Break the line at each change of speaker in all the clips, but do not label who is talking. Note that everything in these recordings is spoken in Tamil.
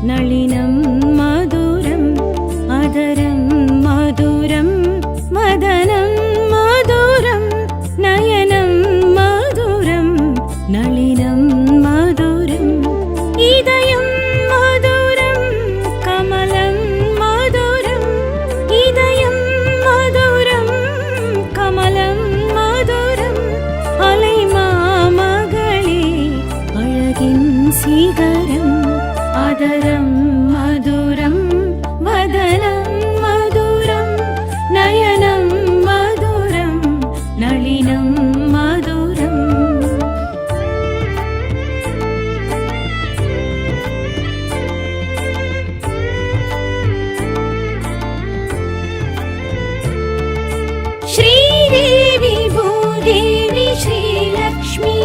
नलिनं मधुरं अधरं मधुरं मदनं मधुरं नयनं मधुरं नलिनं मधुरम् इदयं मधुरं कमलं मधुरम् इदयं मधुरं कमलं मधुरम् अलैमामகளே அழகின் சிகரம் आदरं मधुरं वदनं मधुरं नयनं मधुरं नलिनं मधुरम् श्रीदेवी भूदेवी श्रीलक्ष्मी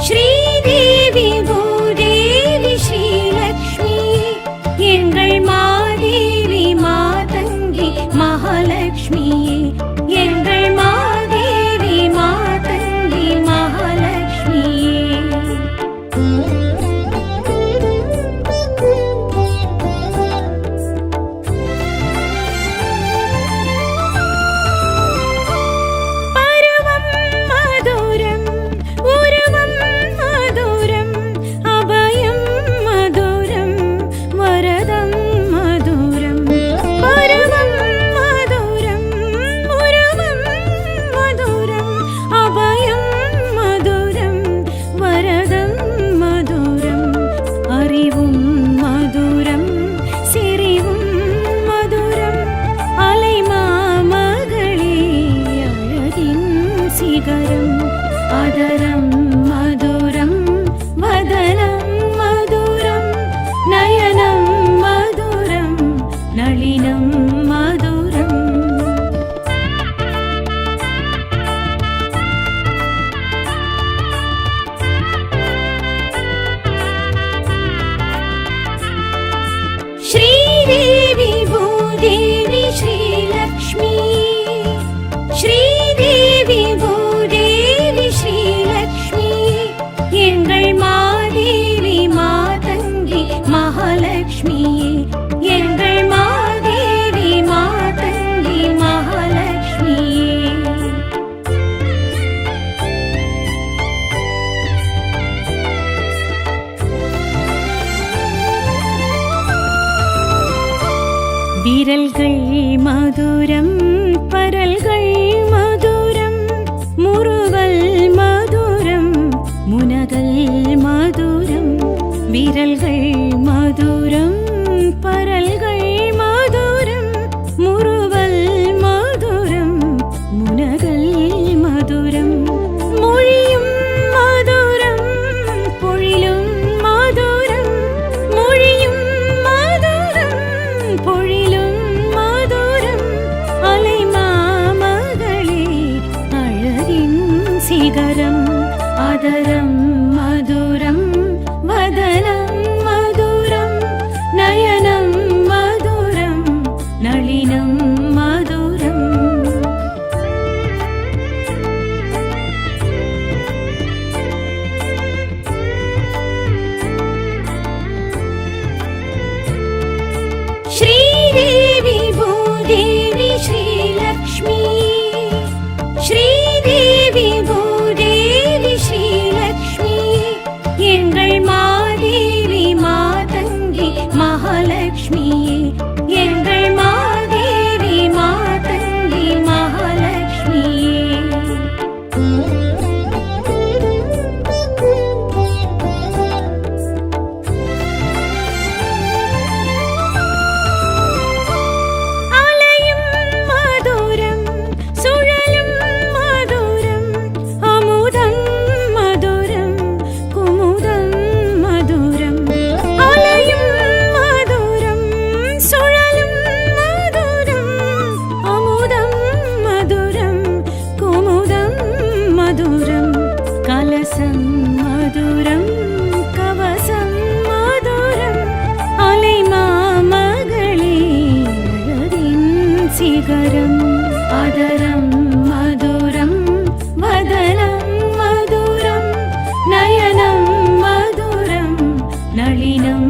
श्रीदेवी भूदेवी श्रीलक्ष्मी எங்கள் மாதேவி மாதங்கி மகாலட்சுமியே எங்கள் மாதேவி மாதங்கி மகாலட்சுமியே பருவம் மதுரம் உருவம் மதுரம் அபயம் மதுரம் வரதம் மதுரம் பருவம் மதுரம் உருவம் மதுரம் அபயம் மதுரம் வரதம் மதுரம் அறிவும் மதுரம் சிரிவும் மதுரம் அலைமாமகளே அழகின் சிகரம் அதரம் மதுரம் வதனம் மதுரம் நயனம் மதுரம் நளினம் மதுரம் श्रीदेवी भूदेवी श्रीलक्ष्मी श्रीदेवी भूदेवी श्रीलक्ष्मी எங்கள் மாதேவி மாதங்கி மகாலட்சுமியே எங்கள் மாதேவி மாதங்கி மகாலட்சுமியே விரல்கள் மதுரம் பரல்கள் மதுரம் முறுவல் மதுரம் முனகல் மதுரம் விரல்கள் மதுரம் பரல்கள் மதுரம் முறுவல் மதுரம் முனகல் மதுரம் மொழியும் மதுரம் பொழிலும் மதுரம் மொழியும் மதுரம் பொழிலும் மதுரம் அலைமாமகளே அழகின் சிகரம் அதரம் மதுரம் வதனம் மதுரம் நயனம் மதுரம் நளினம் மதுரம் श्रीदेवी भूदेवी श्रीलक्ष्मी श्रीदेवी भूदेवी श्रीलक्ष्मी எங்கள் மாதேவி மாதங்கி மகாலட்சுமியே எங்கள் மாதேவி மாதங்கி மகாலட்சுமியே அலையும் மதுரம் சுழலும் மதுரம் அமுதம் மதுரம் குமுதம் மதுரம் அலையும் மதுரம் சுழலும் மதுரம் அமுதம் மதுரம் குமுதம் மதுரம் கலசம் மதுரம் கவசம் மதுரம் அலைமாமகளே அழகின் சிகரம் அதரம் மதுரம் வதனம் மதுரம் நயனம் மதுரம் நளினம்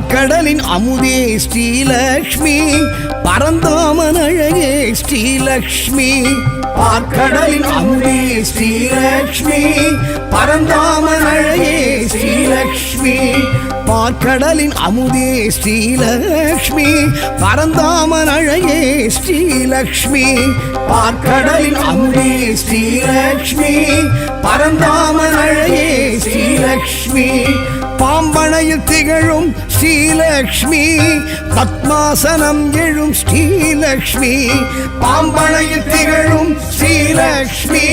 பார்க்கடலின் அமுதே ஸ்ரீலக்ஷ்மி பரந்தாமன் அழகே ஸ்ரீலக்ஷ்மி பார்க்கடலின் அமுதே ஸ்ரீலக்ஷ்மி பரந்தாமன் அழகே ஸ்ரீலக்ஷ்மி பார்க்கடலின் அமுதே ஸ்ரீலக்ஷ்மி பரந்தாமன் அழகே ஸ்ரீலக்ஷ்மி பார்க்கடலின் அமுதே ஸ்ரீலக்ஷ்மி பரந்தாமன் அழகே ஸ்ரீலக்ஷ்மி பாம்பனையில் திகழும் ஸ்ரீலக்ஷ்மி பத்மாசனம் எழும் ஸ்ரீலக்ஷ்மி பாம்பனையில் திகழும் ஸ்ரீலக்ஷ்மி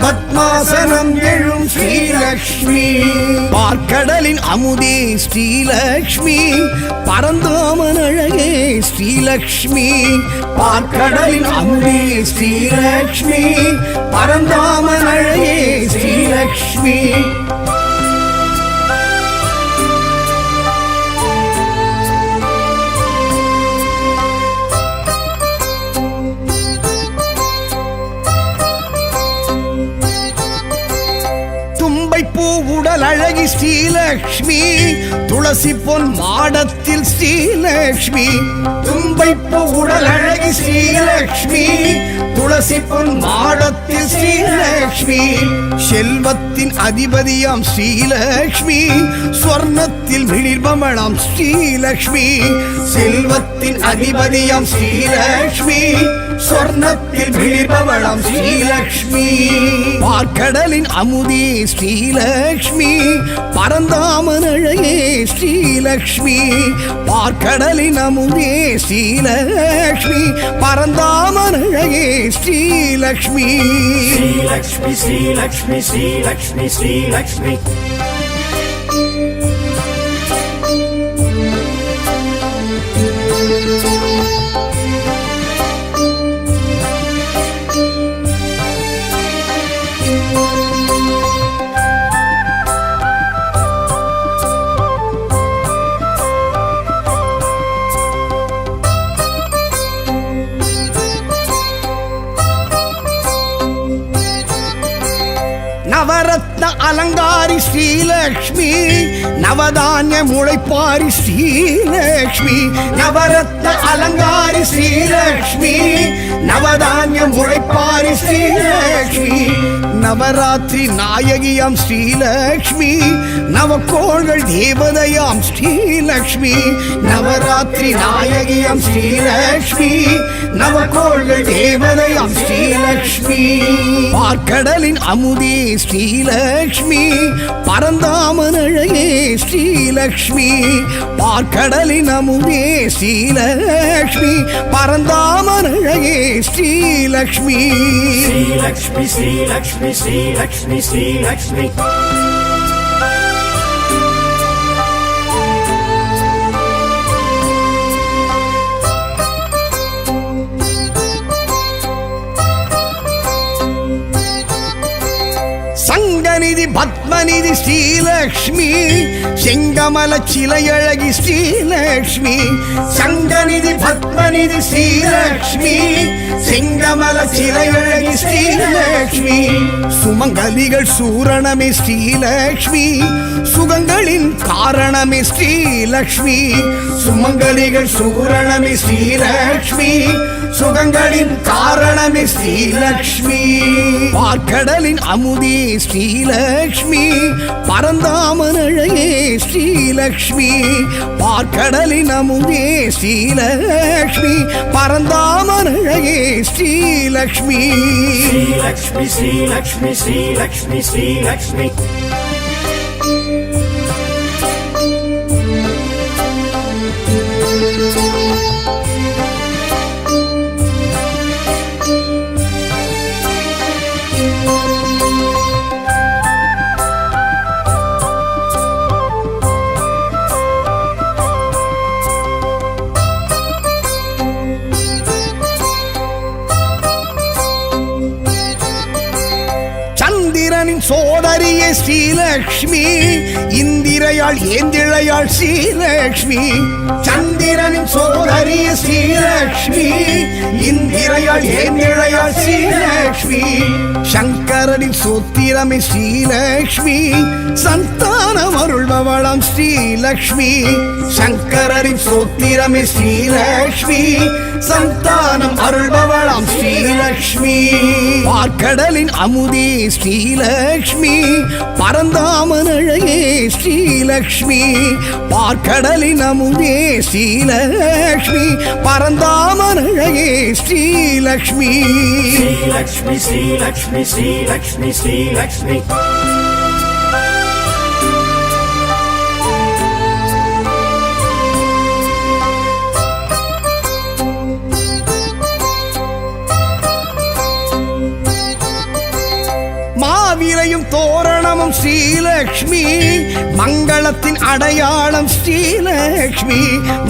பத்மாசனம் எழும் ஸ்ரீலக்ஷ்மி பார்க்கடலின் அமுதே ஸ்ரீலக்ஷ்மி பரந்தாமன் அழகே ஸ்ரீலக்ஷ்மி பார்க்கடலின் அமுதே ஸ்ரீலக்ஷ்மி பரந்தாமன் அழகே ஸ்ரீலக்ஷ்மி உடல் அழகி ஸ்ரீலக்ஷ்மி துளசி பொன் மாடத்தில் ஸ்ரீலக்ஷ்மி தும்பைப்பு உடல் அழகி ஸ்ரீலக்ஷ்மி துளசி பொன் மாடத்தில் ஸ்ரீலக்ஷ்மி செல்வத்தின் அதிபதியாம் ஸ்ரீலக்ஷ்மி ஸ்வர்ணத்தில் விழிர்பமணம் ஸ்ரீலக்ஷ்மி செல்வத்தின் அதிபதியாம் ஸ்ரீலக்ஷ்மி ஸ்வர்ணத்தில் விழிர்பவளம் ஸ்ரீலக்ஷ்மி பார்க்கடலின் அமுதே ஸ்ரீலக்ஷ்மி பரந்தாமன் அழகே ஸ்ரீலக்ஷ்மி பார்க்கடலின் அமுதே ஸ்ரீலக்ஷ்மி பரந்தாமன் அழகே ஸ்ரீலக்ஷ்மி
ஸ்ரீலக்ஷ்மி ஸ்ரீலக்ஷ்மி ஸ்ரீலக்ஷ்மி ஸ்ரீலக்ஷ்மி
நவரத்ன அலங்காரி ஸ்ரீலக்ஷ்மி நவதானிய முளைப்பாரி ஸ்ரீலக்ஷ்மி நவரத்ன அலங்காரி ஸ்ரீலக்ஷ்மி நவதானிய முளைப்பாரி ஸ்ரீலக்ஷ்மி நவராத்திரி நாயகியாம் ஸ்ரீலக்ஷ்மி நவக்கோள்கள் தேவதையாம் ஸ்ரீலக்ஷ்மி நவராத்திரி நாயகியாம் ஸ்ரீலக்ஷ்மி நவக்கோள்கள் தேவதையாம் ஸ்ரீலக்ஷ்மி பார்க்கடலின் அமுதே ஸ்ரீலக்ஷ்மி பரந்தாமன் அழகே ஸ்ரீலக்ஷ்மி பார்க்கடலின் அமுதே ஸ்ரீலக்ஷ்மி பரந்தாமன் அழகே ஸ்ரீலக்ஷ்மி
ஸ்ரீலக்ஷ்மி ஸ்ரீலக்ஷ்மி ஸ்ரீலக்ஷ்மி ஸ்ரீலக்ஷ்மி
சங்கநிதி பத்மநிதி ஸ்ரீலக்ஷ்மி செங்கமல சிலையழகி ஸ்ரீலக்ஷ்மி சங்கநிதி பத்மநிதி ஸ்ரீலக்ஷ்மி செங்கமல சிலையழகி ஸ்ரீலக்ஷ்மி சுமங்கலிகள் சூரணமே ஸ்ரீலக்ஷ்மி சுகங்களின் காரணமே ஸ்ரீலக்ஷ்மி சுமங்கலிகள் சூரணமே ஸ்ரீலக்ஷ்மி சுகங்களின் காரணமே ஸ்ரீலக்ஷ்மி பார்க்கடலின் அமுதே ஸ்ரீலக்ஷ்மி பரந்தாமன் அழகே ஸ்ரீலக்ஷ்மி பார்க்கடலின் அமுதே ஸ்ரீலக்ஷ்மி பரந்தாமன் அழகே ஸ்ரீலக்ஷ்மி
ஸ்ரீலக்ஷ்மி ஸ்ரீலக்ஷ்மி ஸ்ரீலக்ஷ்மி ஸ்ரீலக்ஷ்மி
சந்திரனின் சோதரியே ஸ்ரீலக்ஷ்மி இந்திரையாள் ஏந்திழையாள் ஸ்ரீலக்ஷ்மி சந்திரனின் சோதரியே ஸ்ரீலக்ஷ்மி இந்திரையாள் ஏந்திழையாள் ஸ்ரீலக்ஷ்மி சங்கர சங்கரனின் சோத்திரமே ஸ்ரீலக்ஷ்மி சந்தானம் அருள்பவளாம் ஸ்ரீலக்ஷ்மி சங்கரனின் சோத்திரமே ஸ்ரீலக்ஷ்மி சந்தானம் அருள்பவளாம் ஸ்ரீலக்ஷ்மி பார்க்கடலின் அமுதே ஸ்ரீலக்ஷ்மி பரந்தாமன் அழகே ஸ்ரீலக்ஷ்மி பார்க்கடலின் அமுதே ஸ்ரீலக்ஷ்மி பரந்தாமன் அழகே Srilakshmi
Sri Lakshmi, Sri Lakshmi, Sri Lakshmi, Sri Lakshmi.
மாவிலையும் தோரணமும் Srilakshmi மங்களத்தின் அடையாளம் ஸ்ரீலக்ஷ்மி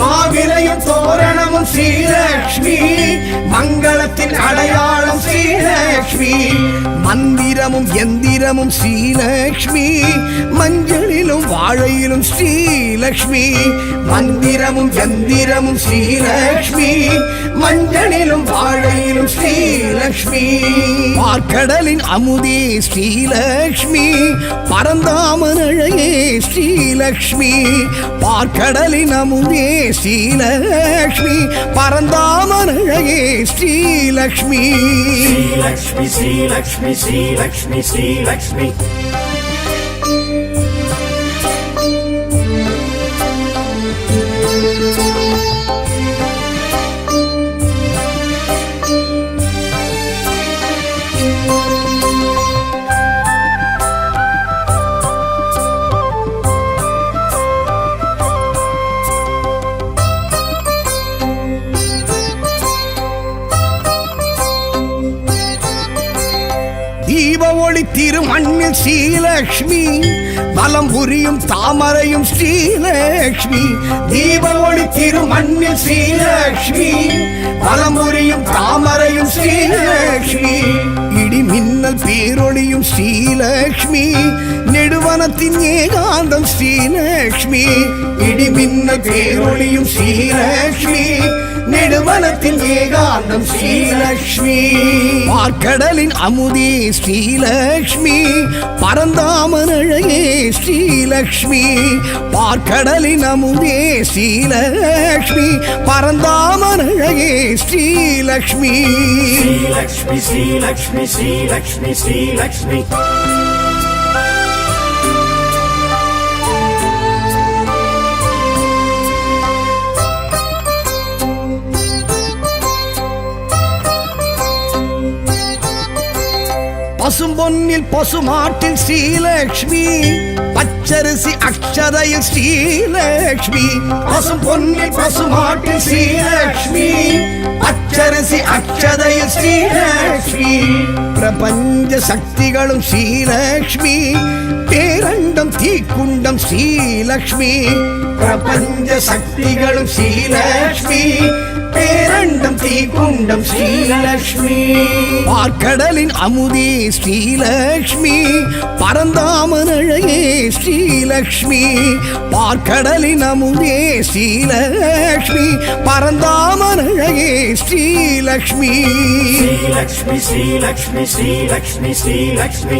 மாவிலையும் தோரணமும் ஸ்ரீலக்ஷ்மி மங்களத்தின் அடையாளம் ஸ்ரீலக்ஷ்மி மந்திரமும் எந்திரமும் ஸ்ரீலக்ஷ்மி மஞ்சளிலும் வாழையிலும் ஸ்ரீலக்ஷ்மி மந்திரமும் எந்திரமும் ஸ்ரீலக்ஷ்மி மஞ்சளிலும் வாழையிலும் ஸ்ரீலக்ஷ்மி பார்க்கடலின் அமுதே ஸ்ரீலக்ஷ்மி பரந்தாமன் அழகே ஸ்ரீலக்ஷ்மி பார்க்கடலின் அமுதே ஸ்ரீலக்ஷ்மி பரந்தாமன் அழகே Srilakshmi
Sri Lakshmi, Sri Lakshmi, Sri Lakshmi, Sri Lakshmi.
தீப ஒளி திருமண்ணில் ஸ்ரீலக்ஷ்மி வலம் புரியும் தாமரையும் ஸ்ரீலக்ஷ்மி தீப ஒளி திருமண்ணில் ஸ்ரீலக்ஷ்மி வலம் புரியும் தாமரையும் ஸ்ரீலக்ஷ்மி இடி மின்னல் பேரொளியும் ஸ்ரீலக்ஷ்மி நெடுவனத்தின் ஏகாந்தம் ஸ்ரீலக்ஷ்மி இடி மின்னல் பேரொளியும் ஸ்ரீலக்ஷ்மி நெடுவனத்தின் ஏகாந்தம் ஸ்ரீலக்ஷ்மி பார்க்கடலின் அமுதே ஸ்ரீலக்ஷ்மி பரந்தாமன் அழகே ஸ்ரீலக்ஷ்மி பார்க்கடலின் அமுதே ஸ்ரீலக்ஷ்மி பரந்தாமன் அழகே Srilakshmi
Sri Lakshmi, Sri Lakshmi, Sri Lakshmi, Sri Lakshmi.
பசும்பொன்னில் பசுமாட்டில் Srilakshmi பச்சரிசி அக்ஷதையில் ஸ்ரீலக்ஷ்மி பசும்பொன்னில் பசுமாட்டில் ஸ்ரீலக்ஷ்மி பச்சரிசி அக்ஷதையில் ஸ்ரீலக்ஷ்மி பிரபஞ்ச சக்திகளும் ஸ்ரீலக்ஷ்மி பேரண்டம் தீக்குண்டம் ஸ்ரீலக்ஷ்மி பிரபஞ்ச சக்திகளும் ஸ்ரீலக்ஷ்மி பேரண்டம் தீக்குண்டம் ஸ்ரீலக்ஷ்மி பார்க்கடலின் அமுதே ஸ்ரீலக்ஷ்மி பரந்தாமன் அழகே ஸ்ரீலக்ஷ்மி பார்க்கடலின் அமுதே ஸ்ரீலக்ஷ்மி பரந்தாமன் அழகே Srilakshmi
Sri Lakshmi, Sri Lakshmi, Sri Lakshmi, Sri Lakshmi.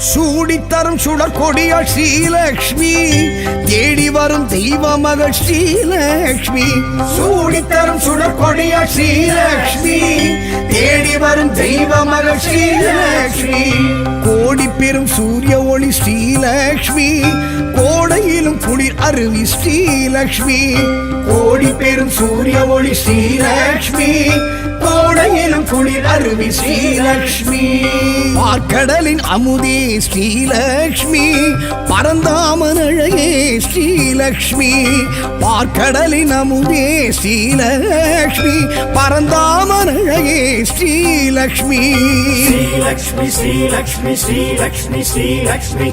சூடித்தரும் சுடற்கொடியாள் Srilakshmi தேடி வரும் தெய்வ மகள் ஸ்ரீலக்ஷ்மி சூடித்தரும் சுடற்கொடியாள் ஸ்ரீலக்ஷ்மி தேடி வரும் தெய்வ மகள் ஸ்ரீலக்ஷ்மி கோடி பெரும் சூரிய ஒளி ஸ்ரீலக்ஷ்மி கோடையிலும் குளிர் அருவி ஸ்ரீலக்ஷ்மி கோடி பெரும் சூரிய ஒளி ஸ்ரீலக்ஷ்மி கோடையிலும் குளிர் அருவி ஸ்ரீலக்ஷ்மி பார்க்கடலின் அமுதே ஸ்ரீலக்ஷ்மி பரந்தாமன் அழகே ஸ்ரீலக்ஷ்மி பார்க்கடலின் அமுதே ஸ்ரீலக்ஷ்மி பரந்தாமன் அழகே ஸ்ரீலக்ஷ்மி
ஸ்ரீலக்ஷ்மி ஸ்ரீலக்ஷ்மி ஸ்ரீலக்ஷ்மி ஸ்ரீலக்ஷ்மி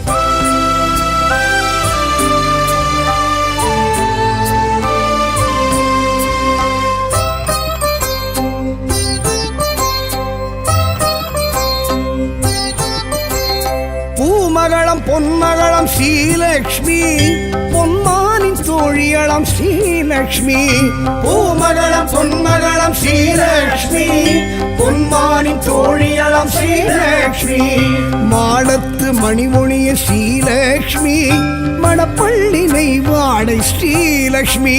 பூமகளம் பொன்மகளம் ஸ்ரீலக்ஷ்மி பொன்மானின் தோழியளம் ஸ்ரீலக்ஷ்மி பூமகளம் பொன்மகளம் ஸ்ரீலக்ஷ்மி பொன்மானின் தோழியளம் ஸ்ரீலக்ஷ்மி மாடத்து மணிமொழிய ஸ்ரீலக்ஷ்மி மணப்பள்ளி நெய்வாடை ஸ்ரீலக்ஷ்மி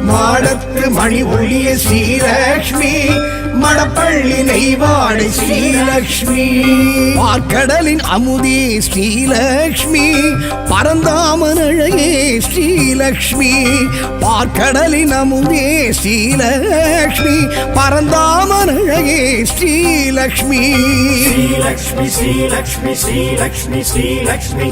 மாடத்து மணி ஒளிய ஸ்ரீலக்ஷ்மி மணப்பள்ளி நெய்வாடை ஸ்ரீலக்ஷ்மி பார்க்கடலின் அமுதே ஸ்ரீலக்ஷ்மி பரந்தாமன் அழகே ஸ்ரீலக்ஷ்மி பார்க்கடலின் அமுதே ஸ்ரீலக்ஷ்மி பரந்தாமன் அழகே ஸ்ரீலக்ஷ்மி
ஸ்ரீலக்ஷ்மி ஸ்ரீலக்ஷ்மி ஸ்ரீலக்ஷ்மி ஸ்ரீலக்ஷ்மி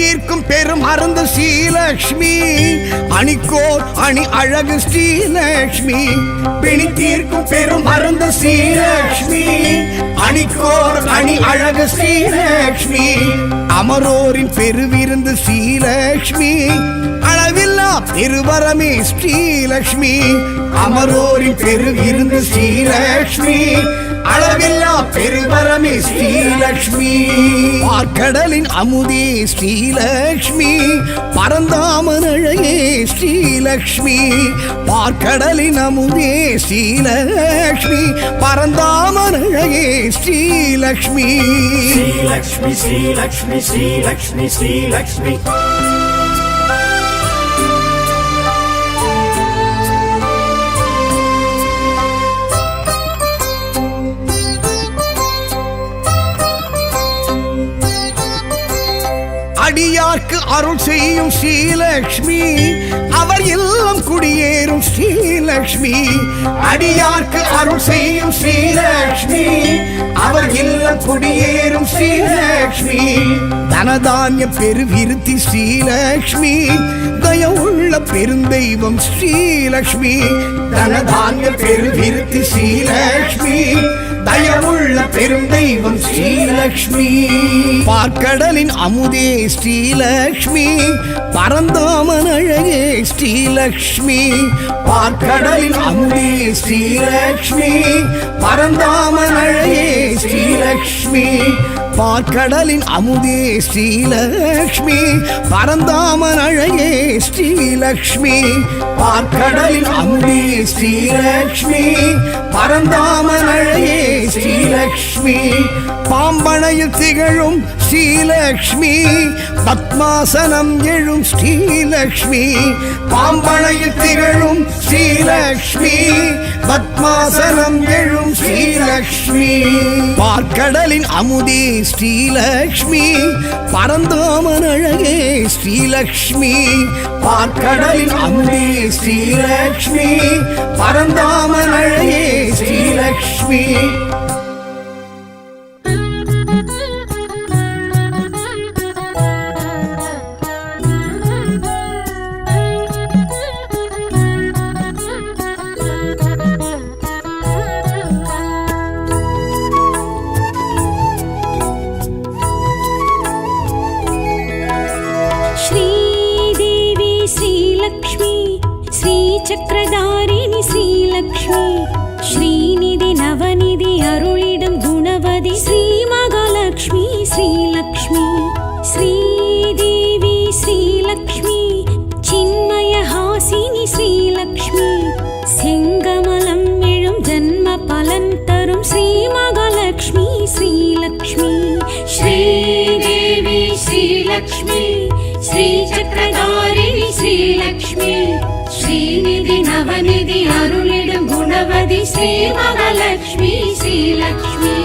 தீர்க்கும் பெரும் அருந்த ஸ்ரீலக்ஷ்மி அணிக்கோர் அணி அழகு ஸ்ரீலக்ஷ்மி பிணி தீர்க்கும் பெரும் அருந்த ஸ்ரீலக்ஷ்மி அணிக்கோர் அணி அழகு ஸ்ரீலக்ஷ்மி அமரோரின் பெருவிருந்து ஸ்ரீலக்ஷ்மி அளவில்லா பெருவரமே ஸ்ரீலக்ஷ்மி அமரோரின் பெருவிருந்து ஸ்ரீலக்ஷ்மி அளவில்லா பெருவரமே ஸ்ரீலக்ஷ்மி பார்க்கடலின் அமுதே ஸ்ரீலக்ஷ்மி பரந்தாமன் அழகே ஸ்ரீலக்ஷ்மி பார்க்கடலின் அமுதே ஸ்ரீலக்ஷ்மி பரந்தாமன் அழகே ஸ்ரீலக்ஷ்மி
ஸ்ரீலக்ஷ்மி ஸ்ரீலக்ஷ்மி ஸ்ரீலக்ஷ்மி ஸ்ரீலக்ஷ்மி
அடியார்க்கு அருள் செய்யும் ஸ்ரீலக்ஷ்மி அவர் இல்லம் குடியேறும் ஸ்ரீலக்ஷ்மி அடியார்க்கு அருள் செய்யும் ஸ்ரீலக்ஷ்மி அவர் இல்லம் குடியேறும் ஸ்ரீலக்ஷ்மி தனதானிய பெருவிருத்தி ஸ்ரீலக்ஷ்மி தயவுள்ள பெருந்தெய்வம் ஸ்ரீலக்ஷ்மி தனதானிய பெருவிருத்தி ஸ்ரீலக்ஷ்மி தயவுள்ள பெருந்தெய்வம் ஸ்ரீலக்ஷ்மி பார்க்கடலின் அமுதே ஸ்ரீலக்ஷ்மி பரந்தாமன் அழகே ஸ்ரீலக்ஷ்மி பார்க்கடலின் அமுதே ஸ்ரீலக்ஷ்மி பரந்தாமன் அழகே ஸ்ரீலக்ஷ்மி பார்க்கடலின் அமுதே ஸ்ரீலக்ஷ்மி பரந்தாமன் அழகே ஸ்ரீலக்ஷ்மி பார்க்கடலின் அமுதே ஸ்ரீலக்ஷ்மி பரந்தாமன் அழகே ஸ்ரீலக்ஷ்மி பாம்பனையில் திகழும் ஸ்ரீலக்ஷ்மி பத்மாசனம் எழும் ஸ்ரீலக்ஷ்மி பாம்பனையில் திகழும் ஸ்ரீலக்ஷ்மி பத்மாசனம் எழும் ஸ்ரீலக்ஷ்மி பார்க்கடலின் அமுதே ஸ்ரீலக்ஷ்மி பரந்தாமன் அழகே ஸ்ரீலக்ஷ்மி பார்க்கடலின் அமுதே ஸ்ரீலக்ஷ்மி பரந்தாமன் அழகே ஸ்ரீலக்ஷ்மி
चक्रधारिणी श्रीलक्ष्मी श्रीनिधि नवनिधि अरुळिडम गुणवதி श्री महालक्ष्मी श्रीलक्ष्मी श्रीदेवी श्रीलक्ष्मी चिन्मय हासिनी श्रीलक्ष्मी செங்கமலம் எழும் ஜன்ம பலன் தரும் ஸ்ரீ மகாலட்சுமி श्रीलक्ष्मी
श्रीदेवी श्रीलक्ष्मी श्रीचक्रधारिणी श्रीलक्ष्मी श्रीनिधि नवनिधि अरुளிடும் गुणवதி श्री महालक्ष्मी श्रीलक्ष्मी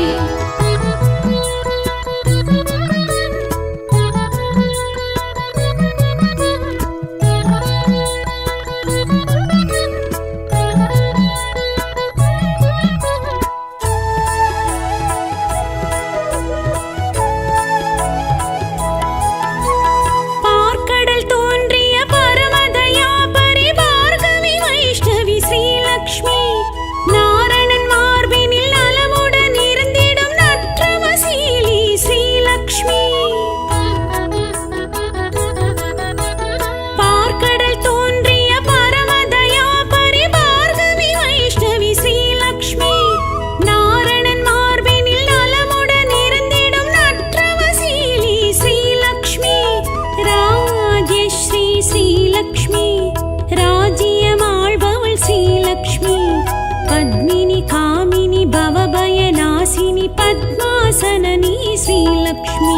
पद्मासननी श्रीलक्ष्मी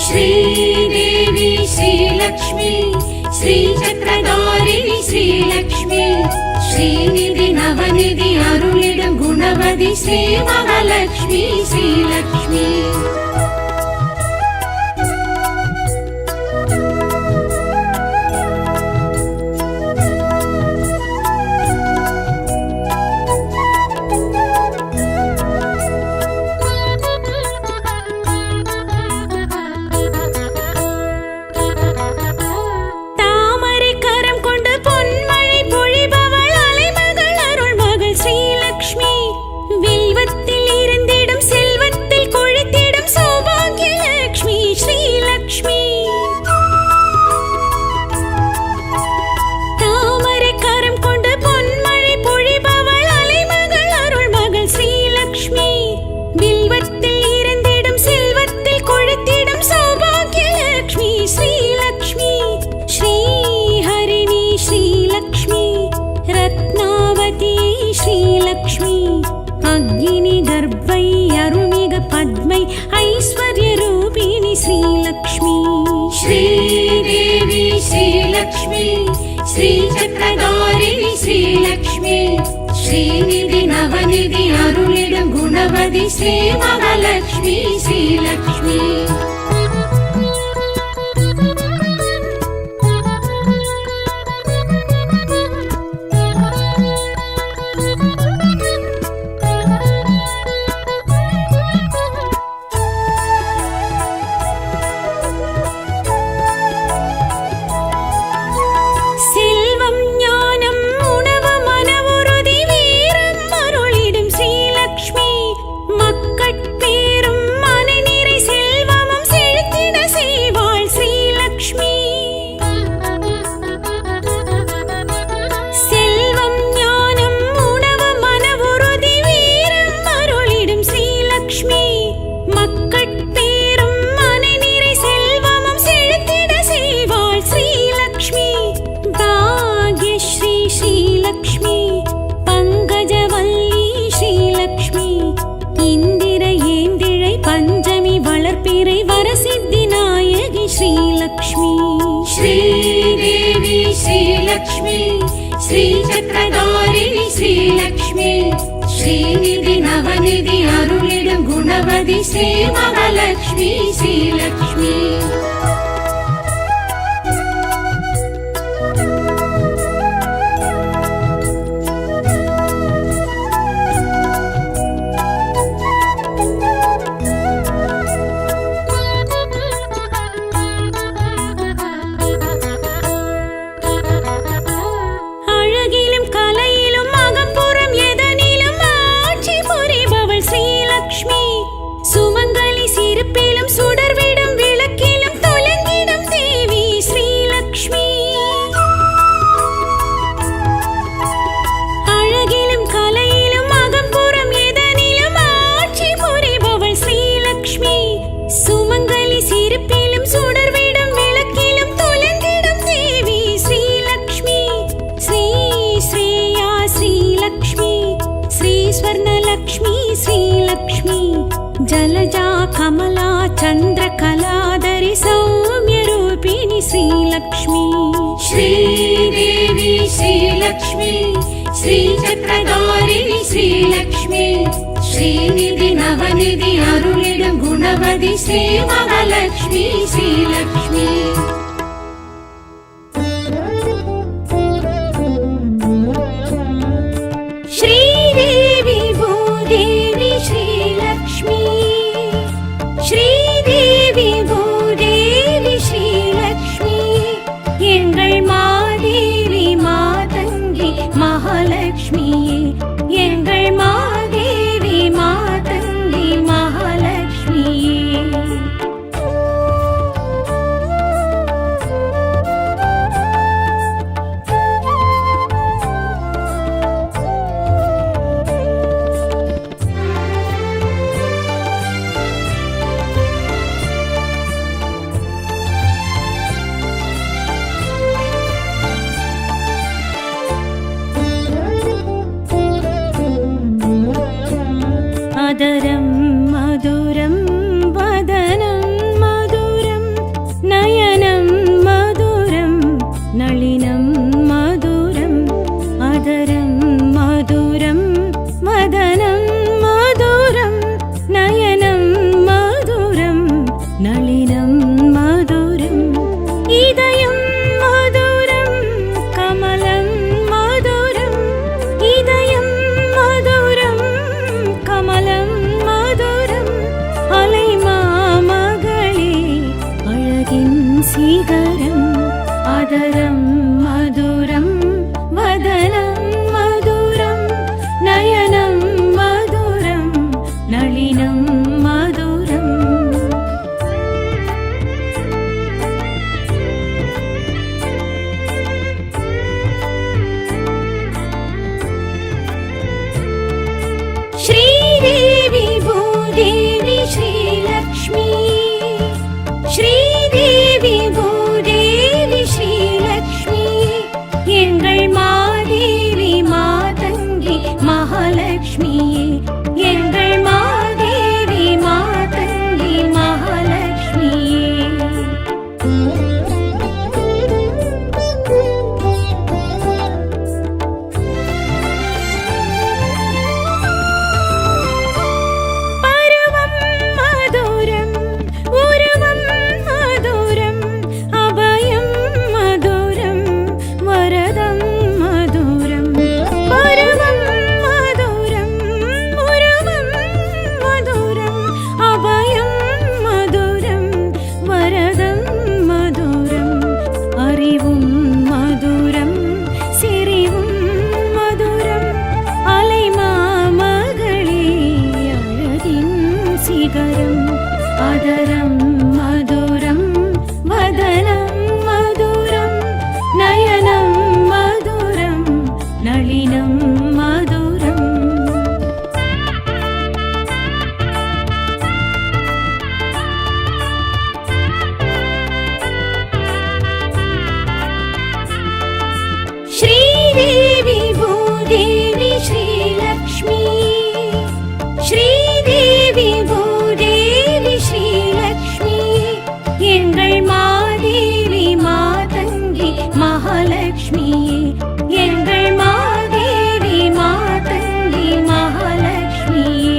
श्रीदेवी श्रीलक्ष्मी श्रीचक्रधारिणी श्रीलक्ष्मी श्रीनिधि नवनिधि अरुளிடும் गुणवதி श्री महालक्ष्मी श्रीलक्ष्मी श्रीदेवी श्रीलक्ष्मी श्रीचक्रधारिणी श्रीलक्ष्मी श्रीनिधि नवनिधि अरुளிடும் गुणवதி श्री महालक्ष्मी श्रीलक्ष्मी श्रीदेवी श्रीलक्ष्मी श्रीचक्रधारिणी श्रीलक्ष्मी श्रीनिधि नवनिधि अरुளிடும் गुणवதி श्री महालक्ष्मी श्रीलक्ष्मी
சுமங்கலி சிரிப்பிலும் சுடர்விடும் விளக்கிலும்
श्रीलक्ष्मी श्रीचक्रधारिणि श्रीलक्ष्मी श्रीनिधि नवनिधि अरुளிடும் குணவதி ஸ்ரீ மகாலட்சுமி ஸ்ரீலக்ஷ்மி ஸ்ரீதேவி பூதேவி ஸ்ரீலக்ஷ்மி ஸ்ரீதேவி பூதேவி ஸ்ரீலக்ஷ்மி எங்கள் மாதேவி மாதங்கி மகாலட்சுமியே எங்கள் மாதேவி மாதங்கி மகாலட்சுமியே मदरं मधुरं वदनं मधुरं नयनं मधुरं नलिनं मधुरं अदरं मधुरं वदनं मधुरं नयनं मधुरं नलिनं मधुरम् इदयं मधुरं कमलं मधुरम् इदयं मधुरं कमलं मधुरम् अलैमामகளே அழகின் சிகரம் அதரம் மதுரம் வதனம் மதுரம் நயனம் மதுரம் நளினம் மதுரம் श्रीदेवी भूदेवी श्रीलक्ष्मी श्रीदेवी भूदेवी श्रीलक्ष्मी எங்கள் மாதேவி மாதங்கி மகாலட்சுமியே எங்கள் மாதேவி மாதங்கி மகாலட்சுமியே பருவம் மதுரம் உருவம் மதுரம் அபயம் மதுரம் வரதம் மதுரம் பருவம் மதுரம் உருவம் மதுரம் அபயம் மதுரம் வரதம் மதுரம் அறிவும் மதுரம் சிரிவும் மதுரம் அலைமாமகளே அழகின் சிகரம் அதரம் மதுரம் வதனம் மதுரம் நயனம் மதுரம் நளினம் மதுரம் श्रीदेवी भूदेवी श्रीलक्ष्मी श्रीदेवी भूदेवी श्रीलक्ष्मी எங்கள் மாதேவி மாதங்கி மகாலட்சுமியே எங்கள் மாதேவி மாதங்கி மகாலட்சுமியே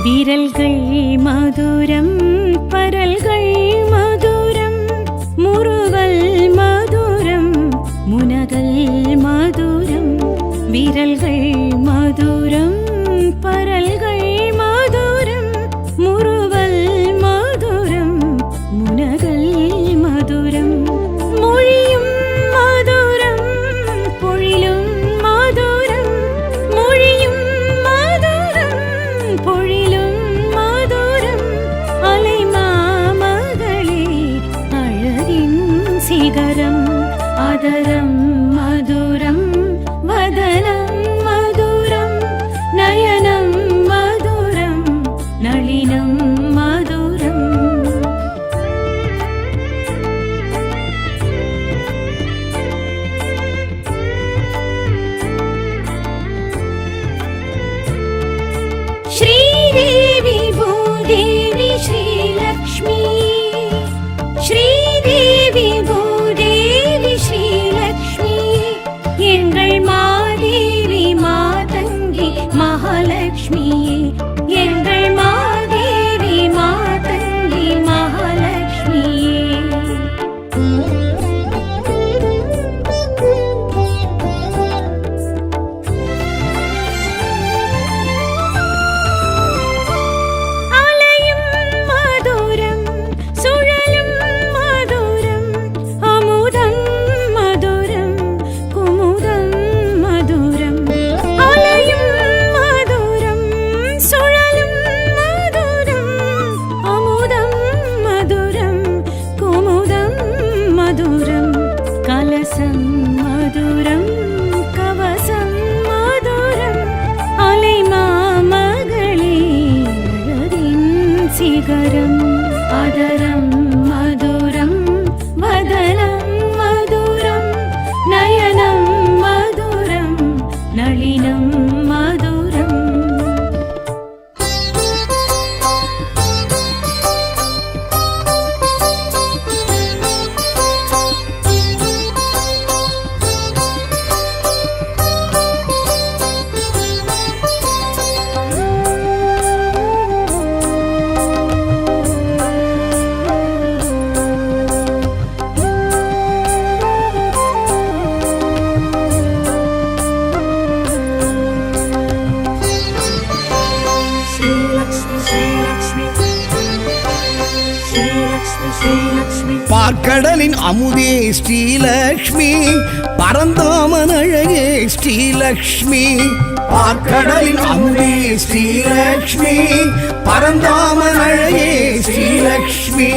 விரல்கள் மதுரம் பரல்கள் மதுரம் முறுவல் மதுரம் முனகல் மதுரம் விரல்கள் மதுரம் பரல்கள் மதுரம் முறுவல் மதுரம் முனகல் மதுரம் மொழியும் மதுரம் பொழிலும் மதுரம் மொழியும் மதுரம் பொழிலும் மதுரம் அலைமாமகளே அழகின் சிகரம் அதரம் மதுரம் வதனம் மதுரம் நயனம் மதுரம் நளினம் மதுரம் श्री आदरं मधुरं वदनं मधुरं नयनं मधुरं नलिनं मधुरम्
பார்க்கடலின் அமுதே ஸ்ரீலக்ஷ்மி பரந்தாமன் அழகே ஸ்ரீலக்ஷ்மி பார்க்கடலின் அமுதே ஸ்ரீலக்ஷ்மி பரந்தாமன் அழகே ஸ்ரீலக்ஷ்மி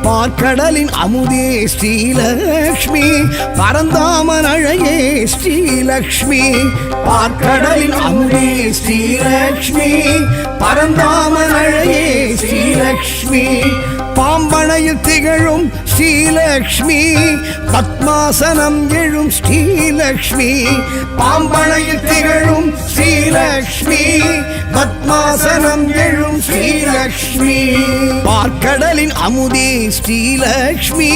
பார்க்கடலின் அமுதே ஸ்ரீலக்ஷ்மி பரந்தாமன் அழகே ஸ்ரீலக்ஷ்மி பார்க்கடலின் அமுதே ஸ்ரீலக்ஷ்மி பரந்தாமன் அழகே ஸ்ரீலக்ஷ்மி பாம்பனையில் திகழும் ஸ்ரீலக்ஷ்மி பத்மாசனம் எழும் ஸ்ரீலக்ஷ்மி பாம்பனையில் திகழும் ஸ்ரீலக்ஷ்மி பத்மாசனம் எழும் ஸ்ரீலக்ஷ்மி பார்க்கடலின் அமுதே ஸ்ரீலக்ஷ்மி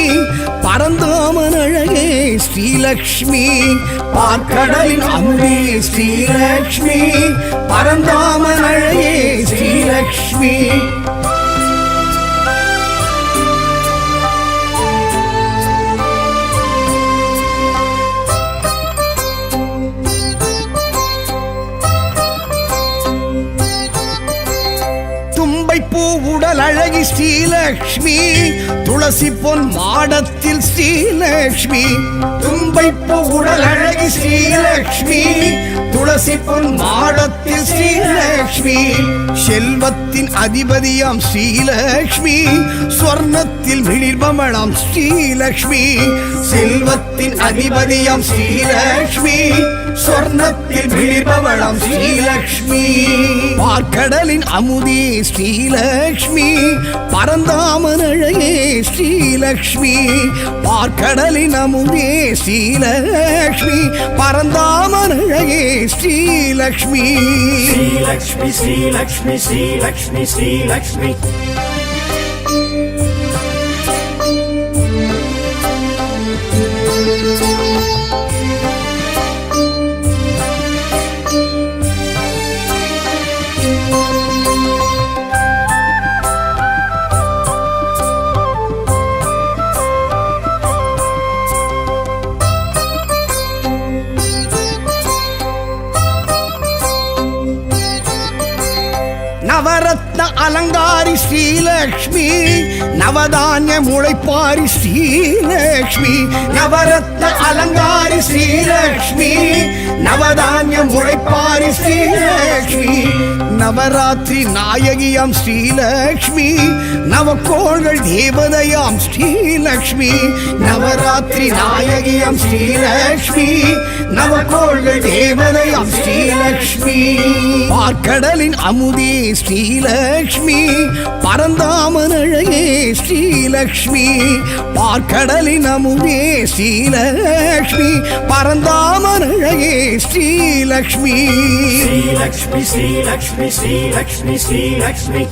பரந்தாமன் அழகே ஸ்ரீலக்ஷ்மி பார்க்கடலின் அமுதே ஸ்ரீலக்ஷ்மி பரந்தாமன் அழகே ஸ்ரீலக்ஷ்மி பூ உடல் அழகி ஸ்ரீலக்ஷ்மி துளசி பொன் மாடத்தில் ஸ்ரீலக்ஷ்மி தும்பைப்பூ உடல் அழகி ஸ்ரீலக்ஷ்மி துளசி பொன் மாடத்தில் ஸ்ரீலக்ஷ்மி செல்வத்தின் அதிபதியாம் ஸ்ரீலக்ஷ்மி ஸ்வர்ணத்தில் மிளிர்பமணம் ஸ்ரீலக்ஷ்மி செல்வத்தின் அதிபதியாம் ஸ்ரீலக்ஷ்மி ஸ்வர்ணத்தில் மிளிர்பவளம் ஸ்ரீலக்ஷ்மி பார்க்கடலின் அமுதே ஸ்ரீலக்ஷ்மி பரந்தாமன் அழகே ஸ்ரீலக்ஷ்மி பார்க்கடலின் அமுதே ஸ்ரீலக்ஷ்மி பரந்தாமன் அழகே ஸ்ரீலக்ஷ்மி
ஸ்ரீலக்ஷ்மி ஸ்ரீலக்ஷ்மி ஸ்ரீலக்ஷ்மி ஸ்ரீலக்ஷ்மி
நவரத்ன அலங்காரி ஸ்ரீலக்ஷ்மி நவதானிய முளைப்பாரி ஸ்ரீலக்ஷ்மி நவரத்ன அலங்காரி ஸ்ரீலக்ஷ்மி நவதானிய முளைப்பாரி ஸ்ரீலக்ஷ்மி நவராத்திரி நாயகியாம் ஸ்ரீலக்ஷ்மி நவக்கோள்கள் தேவதையாம் ஸ்ரீலக்ஷ்மி நவராத்திரி நாயகியாம் ஸ்ரீலக்ஷ்மி நவக்கோள்கள் தேவதையாம் ஸ்ரீலக்ஷ்மி பார்க்கடலின் அமுதே ஸ்ரீலக்ஷ்மி பரந்தாமன் அழகே ஸ்ரீலக்ஷ்மி பார்க்கடலின் அமுதே ஸ்ரீலக்ஷ்மி பரந்தாமன் அழகே ஸ்ரீலக்ஷ்மி
ஸ்ரீலக்ஷ்மி ஸ்ரீலக்ஷ்மி ஸ்ரீலக்ஷ்மி ஸ்ரீலக்ஷ்மி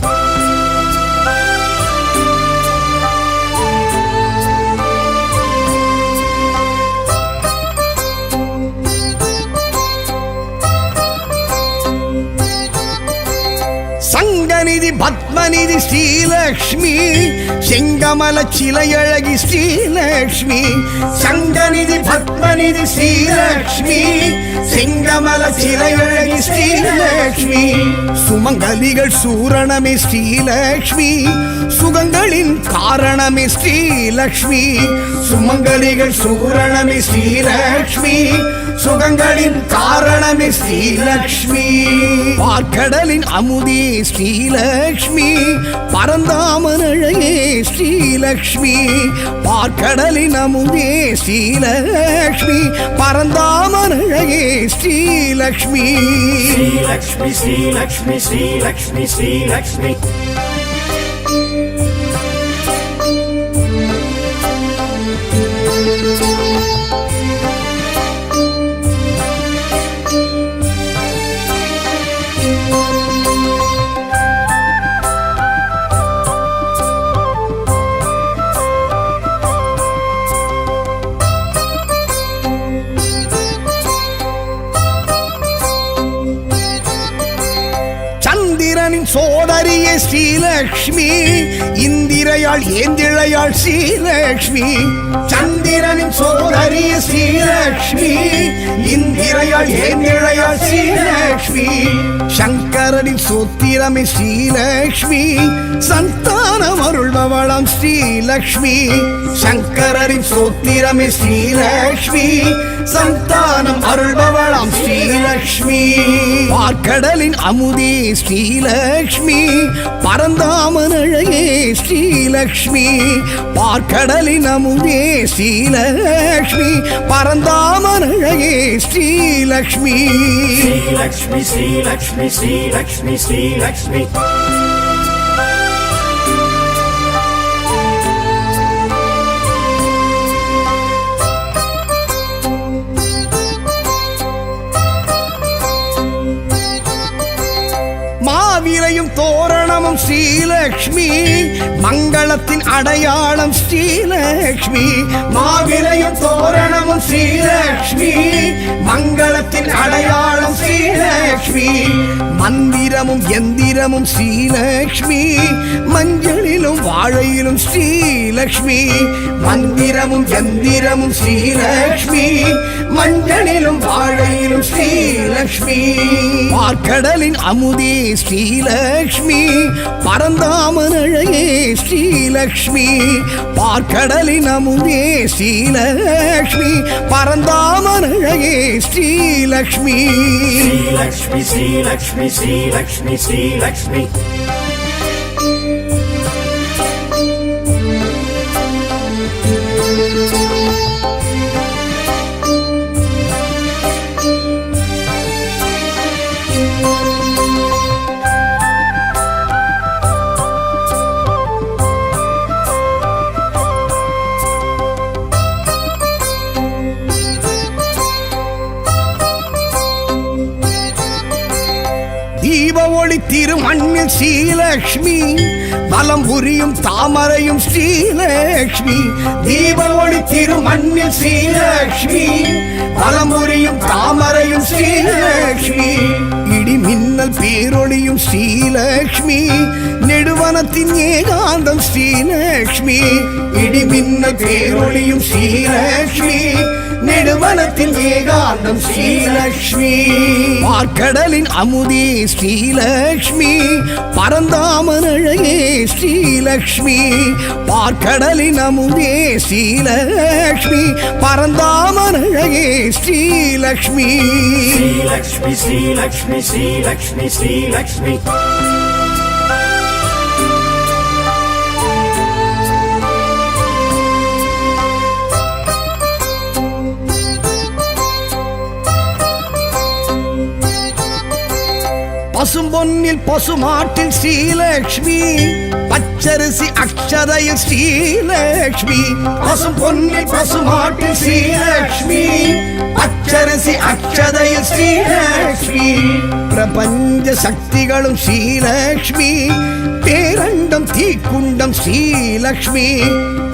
சங்கநிதி பத்மநிதி ஸ்ரீலக்ஷ்மி செங்கமல சிலையழகி ஸ்ரீலக்ஷ்மி சங்கநிதி பத்மநிதி ஸ்ரீலக்ஷ்மி செங்கமல சிலையழகி ஸ்ரீலக்ஷ்மி சுமங்கலிகள் சூரணமே ஸ்ரீலக்ஷ்மி சுகங்களின் காரணமே ஸ்ரீலக்ஷ்மி சுமங்கலிகள் சூரணமே ஸ்ரீலக்ஷ்மி சுகங்களின் காரணமே ஸ்ரீலக்ஷ்மி பார்க்கடலின் அமுதே ஸ்ரீலக்ஷ்மி பரந்தாமன் அழகே ஸ்ரீலக்ஷ்மி பார்க்கடலின் அமுதே ஸ்ரீலக்ஷ்மி பரந்தாமன் அழகே ஸ்ரீலக்ஷ்மி
ஸ்ரீலக்ஷ்மி ஸ்ரீலக்ஷ்மி ஸ்ரீலக்ஷ்மி ஸ்ரீலக்ஷ்மி
சந்திரனின் சோதரியே ஸ்ரீலக்ஷ்மி இந்திரையாள் ஏந்திழையாள் ஸ்ரீலக்ஷ்மி சந்திரனின் சோதரியே ஸ்ரீலக்ஷ்மி இந்திரையாள் ஏந்திழையாள் ஸ்ரீலக்ஷ்மி சங்கரனின் சோத்திரமே ஸ்ரீலக்ஷ்மி சந்தானம் அருள்பவளாம் ஸ்ரீலக்ஷ்மி சங்கரனின் சோத்திரமே ஸ்ரீலக்ஷ்மி சந்தானம் அருள்பவளாம் ஸ்ரீலக்ஷ்மி பார்க்கடலின் அமுதே ஸ்ரீலக்ஷ்மி பரந்தாமன் அழகே ஸ்ரீலக்ஷ்மி பார்க்கடலின் அமுதே ஸ்ரீலக்ஷ்மி பரந்தாமன் அழகே ஸ்ரீலக்ஷ்மி
ஸ்ரீலக்ஷ்மி ஸ்ரீலக்ஷ்மி ஸ்ரீலக்ஷ்மி ஸ்ரீலக்ஷ்மி
மாவிலையும் தோரணமும் ஸ்ரீலக்ஷ்மி மங்களத்தின் அடையாளம் ஸ்ரீலக்ஷ்மி மாவிலையும் தோரணமும் ஸ்ரீலக்ஷ்மி மங்களத்தின் அடையாளம் ஸ்ரீலக்ஷ்மி மந்திரமும் எந்திரமும் ஸ்ரீலக்ஷ்மி மஞ்சளிலும் வாழையிலும் ஸ்ரீலக்ஷ்மி மந்திரமும் எந்திரமும் ஸ்ரீலக்ஷ்மி மஞ்சளிலும் வாழையிலும் ஸ்ரீலக்ஷ்மி பார்க்கடலின் அமுதே ஸ்ரீலக்ஷ்மி பரந்தாமன் அழகே ஸ்ரீலக்ஷ்மி பார்க்கடலின் அமுதே ஸ்ரீலக்ஷ்மி பரந்தாமன் அழகே ஸ்ரீலக்ஷ்மி
ஸ்ரீலக்ஷ்மி ஸ்ரீலக்ஷ்மி ஸ்ரீலக்ஷ்மி ஸ்ரீலக்ஷ்மி
தீப ஒளி திருமண்ணில் ஸ்ரீலக்ஷ்மி பலம் புரியும் தாமரையும் ஸ்ரீலக்ஷ்மி தீப ஒளி திருமண்ணில் ஸ்ரீலக்ஷ்மி பலம் புரியும் தாமரையும் ஸ்ரீலக்ஷ்மி இடி மின்னல் பேரொளியும் ஸ்ரீலக்ஷ்மி நெடுவனத்தின் ஏகாந்தம் ஸ்ரீலக்ஷ்மி இடி மின்னல் பேரொளியும் ஸ்ரீலக்ஷ்மி நெடுவனத்தின் ஏகாந்தம் ஸ்ரீலக்ஷ்மி பார்க்கடலின் அமுதே ஸ்ரீலக்ஷ்மி பரந்தாமன் அழகே ஸ்ரீலக்ஷ்மி பார்க்கடலின் அமுதே ஸ்ரீலக்ஷ்மி பரந்தாமன் அழகே ஸ்ரீலக்ஷ்மி
ஸ்ரீலக்ஷ்மி ஸ்ரீலக்ஷ்மி ஸ்ரீலக்ஷ்மி ஸ்ரீலக்ஷ்மி
பசும்பொன்னில் பசுமாட்டில் ஸ்ரீலக்ஷ்மி பச்சரிசி அக்ஷதையில் ஸ்ரீலக்ஷ்மி பசும்பொன்னில் பசுமாட்டில் ஸ்ரீலக்ஷ்மி பச்சரிசி அக்ஷதையில் ஸ்ரீலக்ஷ்மி பிரபஞ்ச சக்திகளும் ஸ்ரீலக்ஷ்மி பேரண்டம் தீக்குண்டம் ஸ்ரீலக்ஷ்மி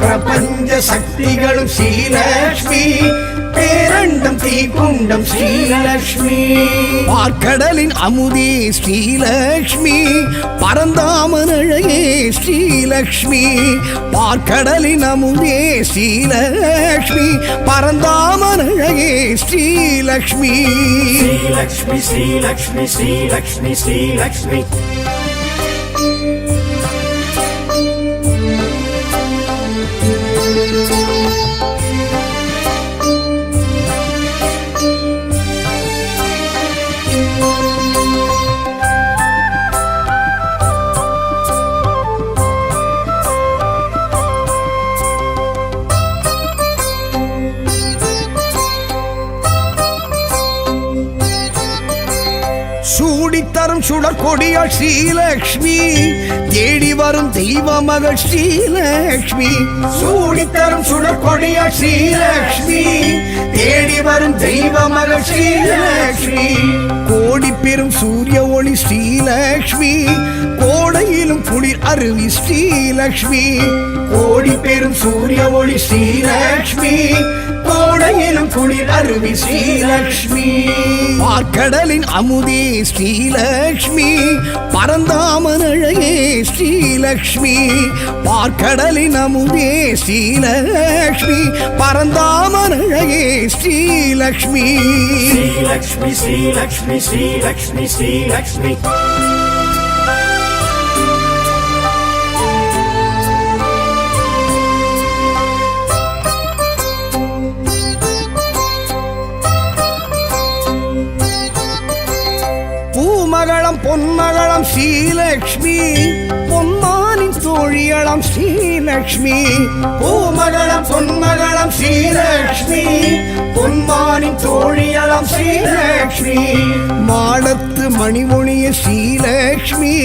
பிரபஞ்ச சக்திகளும் ஸ்ரீலக்ஷ்மி பேரண்டம் தீக்குண்டம் ஸ்ரீலக்ஷ்மி பார்க்கடலின் அமுதே ஸ்ரீலக்ஷ்மி பரந்தாமன் அழகே ஸ்ரீலக்ஷ்மி பார்க்கடலின் அமுதே ஸ்ரீலக்ஷ்மி பரந்தாமன் அழகே ஸ்ரீலக்ஷ்மி
ஸ்ரீலக்ஷ்மி ஸ்ரீலக்ஷ்மி ஸ்ரீலக்ஷ்மி ஸ்ரீலக்ஷ்மி
சூடித்தரும் சுடற்கொடியாள் ஸ்ரீலக்ஷ்மி தேடி வரும் தெய்வ மகள் ஸ்ரீலக்ஷ்மி சூடித்தரும் சுடற்கொடியாள் ஸ்ரீலக்ஷ்மி தேடி வரும் தெய்வ மகள் ஸ்ரீலக்ஷ்மி கோடி பெரும் சூரிய ஒளி ஸ்ரீலக்ஷ்மி கோடையிலும் குளிர் அருவி ஸ்ரீலக்ஷ்மி கோடி பெரும் சூரிய ஒளி ஸ்ரீலக்ஷ்மி கோடையிலும் குளிர் அருவி ஸ்ரீலக்ஷ்மி பார்க்கடலின் அமுதே ஸ்ரீலக்ஷ்மி பரந்தாமன் அழகே ஸ்ரீலக்ஷ்மி பார்க்கடலின் அமுதே ஸ்ரீலக்ஷ்மி பரந்தாமன் அழகே ஸ்ரீலக்ஷ்மி
ஸ்ரீலக்ஷ்மி ஸ்ரீலக்ஷ்மி ஸ்ரீலக்ஷ்மி ஸ்ரீலக்ஷ்மி
பூமகளம் பொன்மகளம் ஸ்ரீலக்ஷ்மி பொன்மானின் தோழியளம் ஸ்ரீலக்ஷ்மி பூமகளம் பொன்மகளம் ஸ்ரீலக்ஷ்மி பொன்மானின் தோழியளம் ஸ்ரீலக்ஷ்மி மாடத்து மணிமொழிய ஸ்ரீலக்ஷ்மி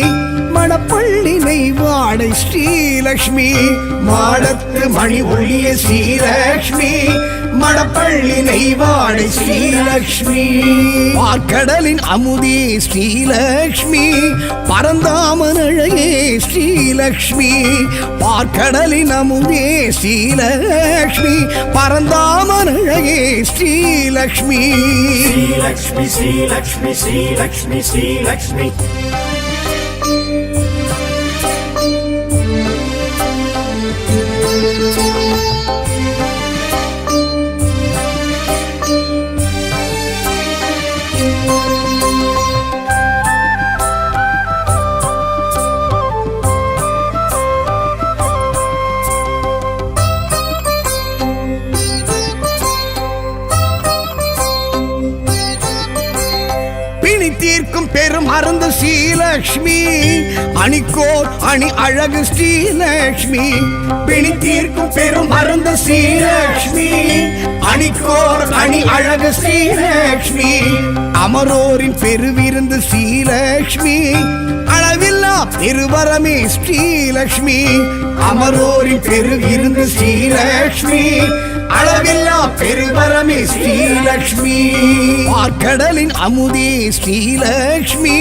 மணப்பள்ளி நெய்வாடை ஸ்ரீலக்ஷ்மி மாடத்து மணி ஒளிய ஸ்ரீலக்ஷ்மி மணப்பள்ளி நெய்வாடை ஸ்ரீலக்ஷ்மி பார்க்கடலின் அமுதே ஸ்ரீலக்ஷ்மி பரந்தாமன் அழகே ஸ்ரீலக்ஷ்மி பார்க்கடலின் அமுதே ஸ்ரீலக்ஷ்மி பரந்தாமன் அழகே ஸ்ரீலக்ஷ்மி
ஸ்ரீலக்ஷ்மி ஸ்ரீலக்ஷ்மி ஸ்ரீலக்ஷ்மி ஸ்ரீலக்ஷ்மி
தீர்க்கும் பெரும் மருந்து ஸ்ரீலக்ஷ்மி அணிக்கோர் அணி அழகு ஸ்ரீலக்ஷ்மி பிணி தீர்க்கும் பெரும் மருந்து ஸ்ரீலக்ஷ்மி அணிக்கோர் அணி அழகு ஸ்ரீலக்ஷ்மி அமரோரின் பெருவிருந்து ஸ்ரீலக்ஷ்மி அளவில்லா பெருவரமே ஸ்ரீலக்ஷ்மி அமரோரின் பெருவிருந்து ஸ்ரீலக்ஷ்மி அளவில்லா பெருவரமே ஸ்ரீலக்ஷ்மி பார்க்கடலின் அமுதே ஸ்ரீலக்ஷ்மி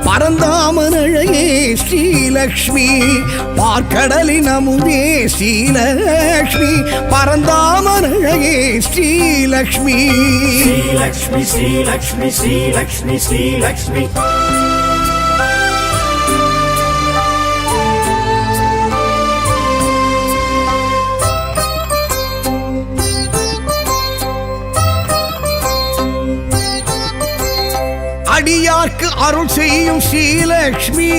பரந்தாமன் அழகே ஸ்ரீலக்ஷ்மி பார்க்கடலின் அமுதே ஸ்ரீலக்ஷ்மி பரந்தாமன் அழகே ஸ்ரீலக்ஷ்மி
ஸ்ரீலக்ஷ்மி ஸ்ரீலக்ஷ்மி ஸ்ரீலக்ஷ்மி ஸ்ரீலக்ஷ்மி
அடியார்க்கு அருள் செய்யும் ஸ்ரீலக்ஷ்மி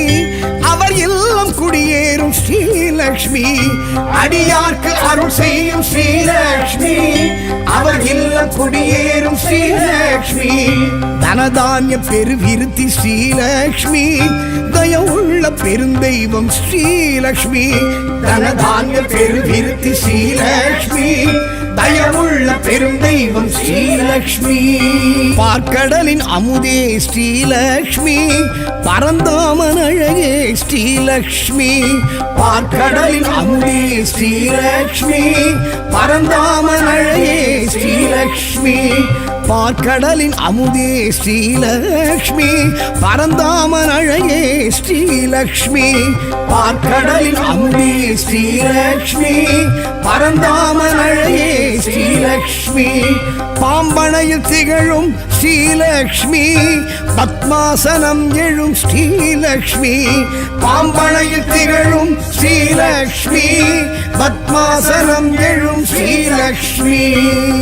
அவர் இல்லம் குடியேறும் ஸ்ரீலக்ஷ்மி அடியார்க்கு அருள் செய்யும் ஸ்ரீலக்ஷ்மி அவர் இல்லம் குடியேறும் ஸ்ரீலக்ஷ்மி தனதானிய பெருவிருத்தி ஸ்ரீலக்ஷ்மி தயவுள்ள பெருந்தெய்வம் ஸ்ரீலக்ஷ்மி தனதானிய பெருவிருத்தி ஸ்ரீலக்ஷ்மி தயவுள்ள பெருந்தெய்வம் ஸ்ரீலக்ஷ்மி பார்க்கடலின் அமுதே ஸ்ரீலக்ஷ்மி பரந்தாமன் அழகே ஸ்ரீலக்ஷ்மி பார்க்கடலின் அமுதே ஸ்ரீலக்ஷ்மி பரந்தாமன் அழகே ஸ்ரீலக்ஷ்மி பார்க்கடலின் அமுதே ஸ்ரீலக்ஷ்மி பரந்தாமன் அழகே ஸ்ரீலக்ஷ்மி பார்க்கடலின் அமுதே ஸ்ரீலக்ஷ்மி பரந்தாமன் அழகே ஸ்ரீலக்ஷ்மி பாம்பனையில் திகழும் ஸ்ரீலக்ஷ்மி பத்மாசனம் எழும் ஸ்ரீலக்ஷ்மி பாம்பனையில் திகழும் ஸ்ரீலக்ஷ்மி பத்மாசனம் எழும் ஸ்ரீலக்ஷ்மி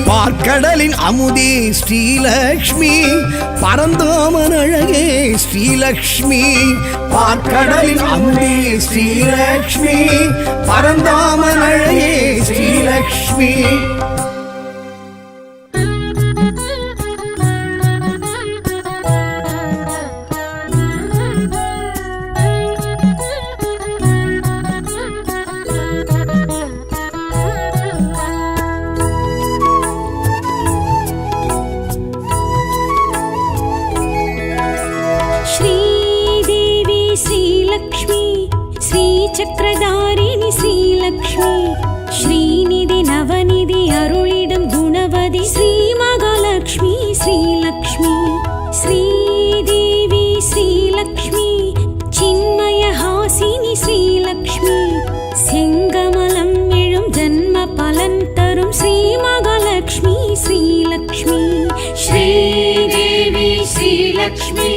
பார்க்கடலின் அமுதே ஸ்ரீலக்ஷ்மி பரந்தாமன் அழகே ஸ்ரீலக்ஷ்மி பார்க்கடலின் அமுதே ஸ்ரீலக்ஷ்மி பரந்தாமன் அழகே ஸ்ரீலக்ஷ்மி
चक्रधारिणि श्रीलक्ष्मी श्रीनिधि नवनिधि अरुळिडं गुणवதி श्रीमहालक्ष्मी श्रीलक्ष्मी श्रीदेवी श्रीलक्ष्मी चिन्मयहासिनी ஸ்ரீலக்ஷ்மி செங்கமலம் எழும் ஜன்ம பலன் தரும் ஸ்ரீ மகாலட்சுமி ஸ்ரீலக்ஷ்மி
श्रीदेवी श्रीलक्ष्मी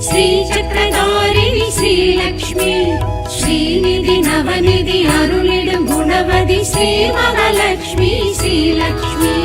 श्रीचक्रधारिणी श्रीलक्ष्मी श्रीनिधि नवनिधि अरुளிடும் गुणवதி श्री महालक्ष्मी श्रीलक्ष्मी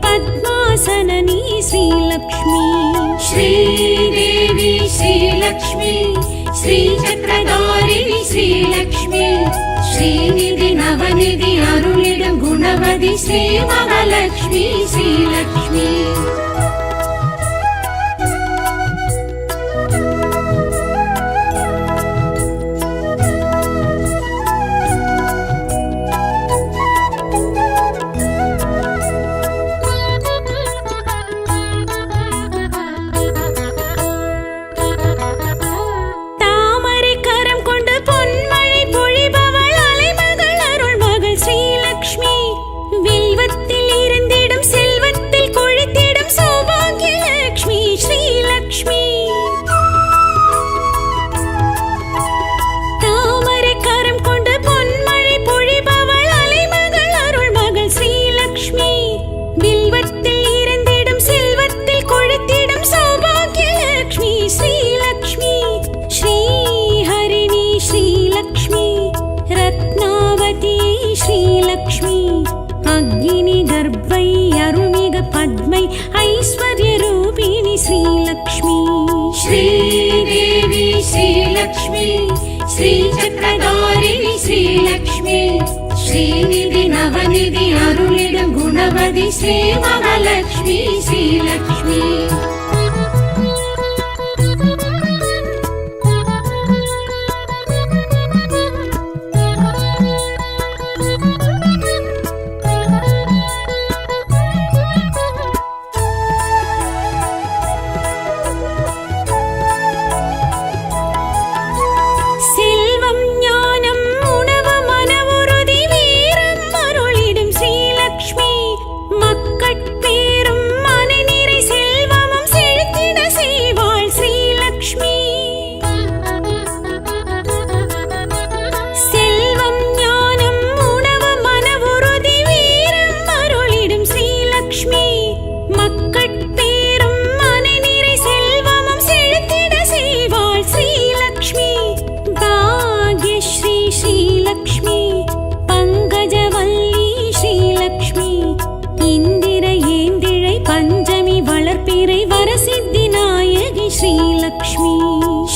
पद्मासननी श्रीलक्ष्मी
श्रीदेवी श्रीलक्ष्मी श्रीचक्रधारिणी श्रीलक्ष्मी श्रीनिधि नवनिधि अरुளிடும் गुणवதி श्री महालक्ष्मी श्रीलक्ष्मी श्रीदेवी श्रीलक्ष्मी श्रीचक्रधारिणी श्रीलक्ष्मी श्रीनिधि नवनिधि अरुளிடும் गुणवதி श्री महालक्ष्मी श्रीलक्ष्मी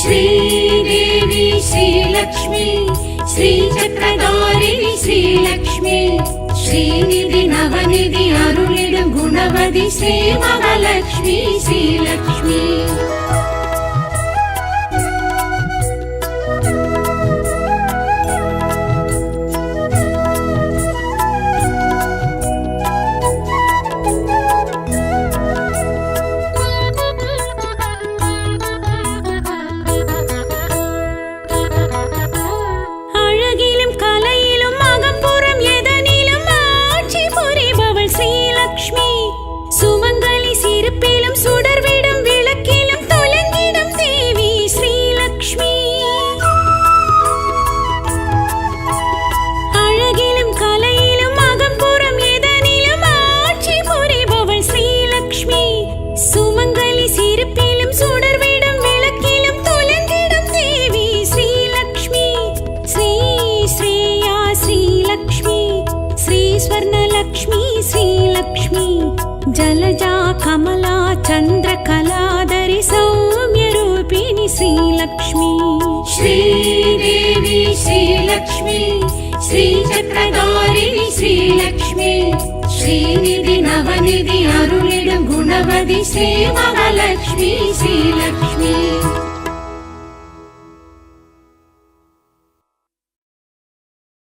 श्रीदेवी श्रीलक्ष्मी श्रीचक्रधारिणी श्रीलक्ष्मी श्रीनिधि नवनिधि अरुளிடும் गुणवதி श्री महालक्ष्मी श्रीलक्ष्मी
சுமங்கலி சிரிப்பிலும் சுடர்விடும் விளக்கிலும் தொலை श्रीलक्ष्मी
श्रीदेवी श्रीलक्ष्मी श्रीचक्रधारिणी श्रीलक्ष्मी श्रीनिधि नवनिधि अरुளிடும் குணவதி श्रीमहालक्ष्मी श्रीलक्ष्मी